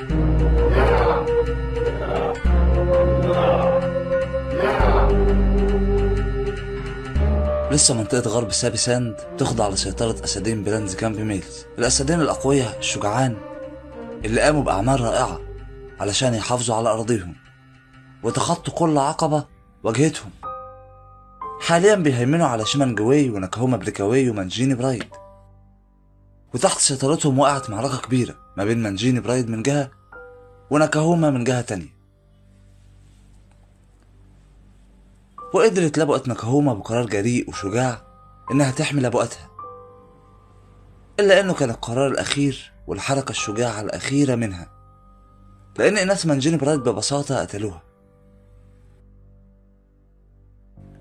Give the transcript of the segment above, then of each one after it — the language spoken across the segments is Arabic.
لسه منطقة غرب سابي ساند تخضع لسيطرة أسدين براندز كامب ميلز، الأسدين الأقوياء الشجعان اللي قاموا بأعمال رائعة علشان يحافظوا على أراضيهم وتخطوا كل عقبة واجهتهم. حاليا بيهيمنوا على شيمانجوي وناكاهوما بريكاوي ومانجيني برايد، وتحت سيطرتهم وقعت معركة كبيرة ما بين مانجيني برايد من جهة وناكاهوما من جهة تانية، وقدرت لبؤة ناكاهوما بقرار جريء وشجاع إنها تحمي لبؤتها، إلا إنه كان القرار الأخير والحركة الشجاعة الأخيرة منها، لأن إناث مانجيني برايد ببساطة قتلوها.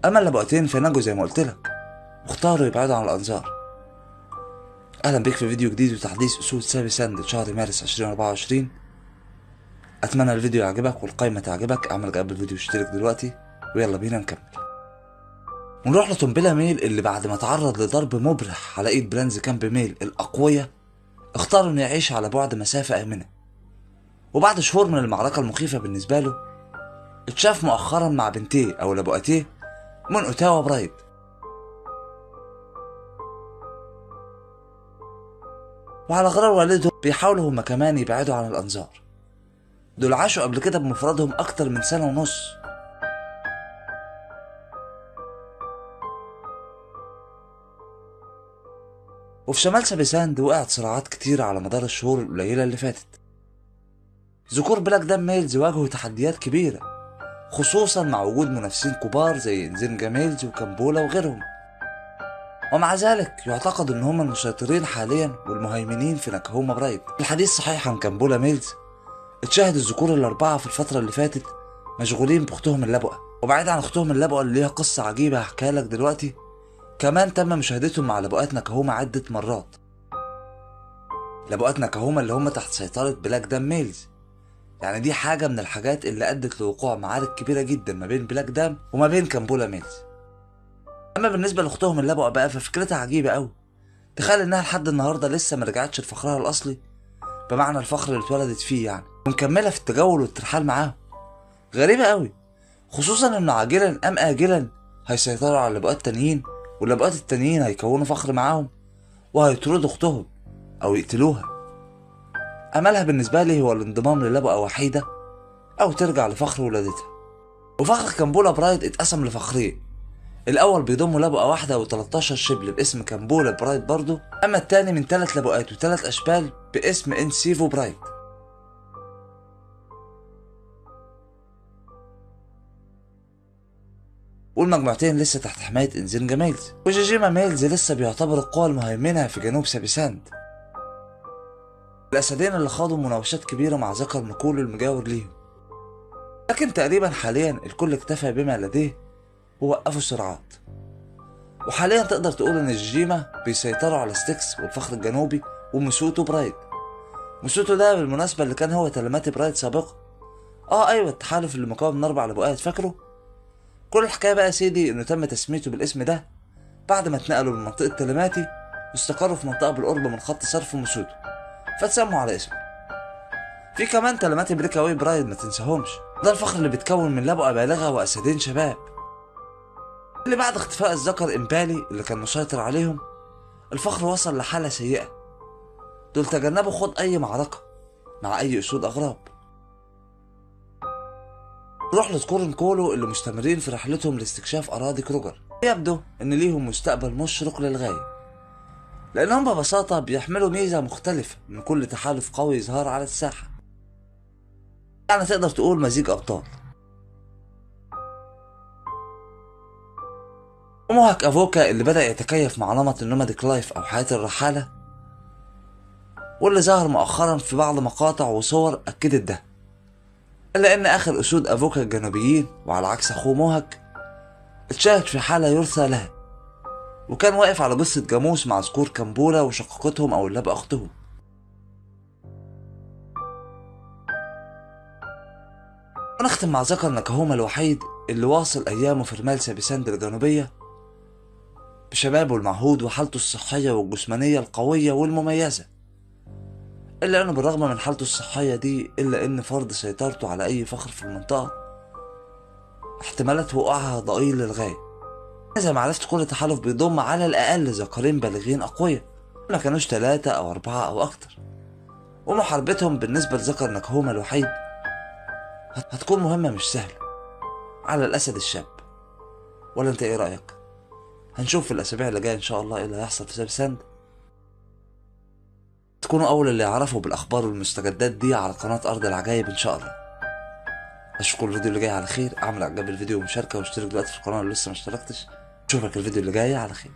أما اللبؤتين فنجوا زي ما قلتلك واختاروا يبعدوا عن الأنظار. أهلا بيك في فيديو جديد وتحديث أسود سابي ساند لشهر مارس 2024. أتمنى الفيديو يعجبك والقائمة تعجبك. اعمل قبل الفيديو واشترك دلوقتي ويلا بينا نكمل. ونروح لتومبيلا ميل اللي بعد ما تعرض لضرب مبرح على ايد براندز كامب ميل الأقوياء اختار انه يعيش على بعد مسافة آمنة، وبعد شهور من المعركة المخيفة بالنسبة له اتشاف مؤخرا مع بنتيه أو لبؤتيه من أوتاوا برايد. وعلى غرار والدهم بيحاولوا هما كمان يبعدوا عن الأنظار. دول عاشوا قبل كده بمفردهم أكتر من سنة ونص، وفي شمال سابي ساند وقعت صراعات كتير على مدار الشهور القليلة اللي فاتت. ذكور بلاك دام ميلز واجهوا تحديات كبيرة خصوصا مع وجود منافسين كبار زي انزينجا ميلز وكامبولا وغيرهم، ومع ذلك يعتقد ان هم المسيطرين حاليا والمهيمنين في ناكاهوما برايد. الحديث صحيح عن كامبولا ميلز، اتشاهد الذكور الأربعة في الفترة اللي فاتت مشغولين بأختهم اللبؤة، وبعيد عن أختهم اللبؤة اللي ليها قصة عجيبة هحكيها لك دلوقتي، كمان تم مشاهدتهم مع لبؤات ناكاهوما عدة مرات. لبؤات ناكاهوما اللي هم تحت سيطرة بلاك دام ميلز، يعني دي حاجة من الحاجات اللي أدت لوقوع معارك كبيرة جدا ما بين بلاك دام وما بين كامبولا ميلز. أما بالنسبة لأختهم اللبؤة بقى ففكرتها عجيبة أوي. تخيل إنها لحد النهاردة لسه مرجعتش لفخرها الأصلي، بمعنى الفخر اللي اتولدت فيه يعني، ومكملة في التجول والترحال معاهم. غريبة أوي، خصوصا إنه عاجلا أم آجلا هيسيطروا على اللبؤات التانيين، واللبؤات التانيين هيكونوا فخر معاهم وهيطردوا أختهم أو يقتلوها. أملها بالنسبة لي هو الانضمام للبؤة وحيدة أو ترجع لفخر ولادتها. وفخر كامبولا برايد اتقسم لفخرين، الأول بيضم لبؤة واحدة و13 شبل باسم كامبولا برايد برضه، أما التاني من 3 لبؤات و3 أشبال باسم انسيفو برايد. والمجموعتين لسه تحت حماية انزينجا ميلز، وجيجيما ميلز لسه بيعتبر القوى المهيمنة في جنوب سابي ساند. الأسدين اللي خاضوا مناوشات كبيرة مع ذكر نكول المجاور ليهم، لكن تقريبا حاليا الكل اكتفى بما لديه ووقفوا الصراعات. وحاليا تقدر تقول ان الجيجيما بيسيطروا على ستيكس والفخر الجنوبي ومسوتو برايد. مسوتو ده بالمناسبة اللي كان هو تلماتي برايد سابقا. ايوه، التحالف اللي مكون من 4 لبؤات، فاكره؟ كل الحكاية بقى يا سيدي انه تم تسميته بالاسم ده بعد ما اتنقلوا من منطقة تلماتي واستقروا في منطقة بالقرب من خط صرف مسوتو، فتسموا على اسمه. في كمان تلماتي بريكاوي برايد ما تنساهمش، ده الفخر اللي بيتكون من لبؤة بالغة وأسدين شباب، اللي بعد اختفاء الذكر امبالي اللي كان مسيطر عليهم الفخر وصل لحالة سيئة. دول تجنبوا خوض أي معركة مع أي أسود أغراب. نروح لذكور نكولو اللي مستمرين في رحلتهم لاستكشاف أراضي كروجر. يبدو إن ليهم مستقبل مشرق للغاية، لأنهم ببساطة بيحملوا ميزة مختلفة من كل تحالف قوي يظهر على الساحة، يعني تقدر تقول مزيج أبطال. وموهك أفوكا اللي بدأ يتكيف مع نمط النوماديك لايف أو حياة الرحالة، واللي ظهر مؤخرا في بعض مقاطع وصور أكدت ده، إلا إن آخر أسود أفوكا الجنوبيين وعلى عكس أخوه موهك اتشاهد في حالة يرثى لها، وكان واقف على جثة جاموس مع ذكور كامبولا وشقيقتهم أو اللبؤة أختهم. ونختم مع ذكر ناكاهوما الوحيد اللي واصل أيامه في رمال سابي ساند الجنوبية بشبابه المعهود وحالته الصحية والجسمانية القوية والمميزة، إلا أنه بالرغم من حالته الصحية دي إلا أن فرض سيطرته على أي فخر في المنطقة احتمالات وقوعها ضئيل للغاية. زي ما عرفت كل تحالف بيضم على الأقل ذكرين بالغين أقوياء، ما كانوش 3 أو 4 أو أكتر، ومحاربتهم بالنسبة لذكر نكهومة الوحيد هتكون مهمة مش سهلة على الأسد الشاب. ولا أنت إيه رأيك؟ هنشوف في الأسابيع اللي جاية إن شاء الله إيه اللي هيحصل في سامسند. تكونوا أول اللي يعرفوا بالأخبار والمستجدات دي على قناة أرض العجايب إن شاء الله. أشوفكم الفيديو اللي جاي على خير. أعمل إعجاب الفيديو ومشاركة واشترك دلوقتي في القناة اللي لسه ما اشتركتش. أشوفك الفيديو اللي جاي على خير.